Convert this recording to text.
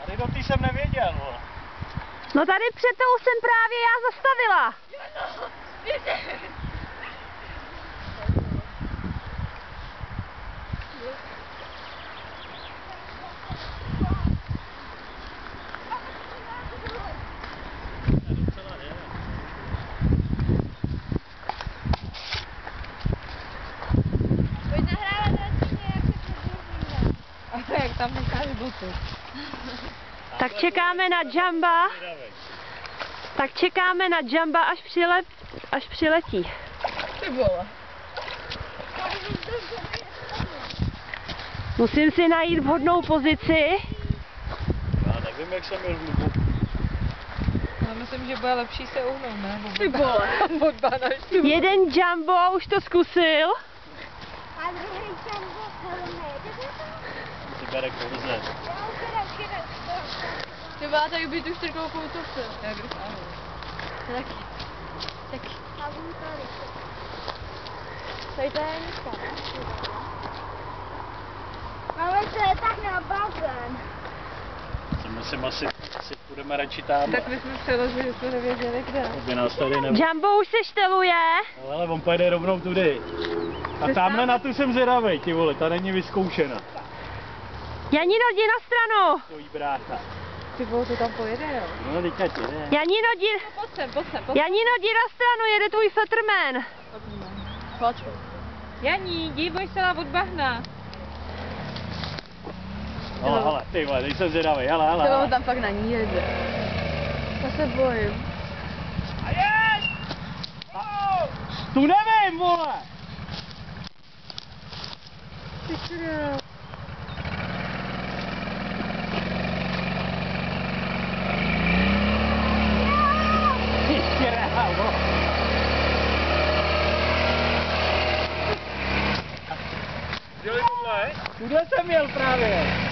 Tady do tý jsem nevěděl, vole. No tady před tou jsem právě já zastavila. Jak tam necháš boty. Tak čekáme na Jamba. Tak čekáme na Jamba, až přiletí. Ty vole. Musím si najít vhodnou pozici. Já nevím, jak jsem měl hlubu. No, myslím, že bude lepší se uhnout, ne? Ty vole. Od bána. Jeden Jumbo už to zkusil. A druhý Jumbo helmet. Ty bere kouzle. Třeba tady být už takovou koutovce. Já bych Taky. A vím tady. Tady to je nízká. Ale to je tak na bazén. Musím asi půjdeme radši tam. Tak my jsme přeložili, že jsme nevěděli kde. Aby nás tady nebo... Jumbo už se šteluje. No, ale on pojede rovnou tudy. A tamhle na tu jsem zvědavej, ty vole, ta není vyzkoušena. Janino, jdi na stranu. Tvojí brácha. Ty vole, to tam pojede, jo? No, teďka ti ne. Janino, jdi... Pojď sem. Janino, jdi na stranu, jede tvůj Fetterman. Pojď. Janí, dívoj se od bahna. Hele, ty vole, teď jsem zvědavej, hele. To tam fakt na ní jede. To se bojím. A jeď! Tu nevím, vole! Ty čurá. Ty krávo! Tuhle jsem měl právě.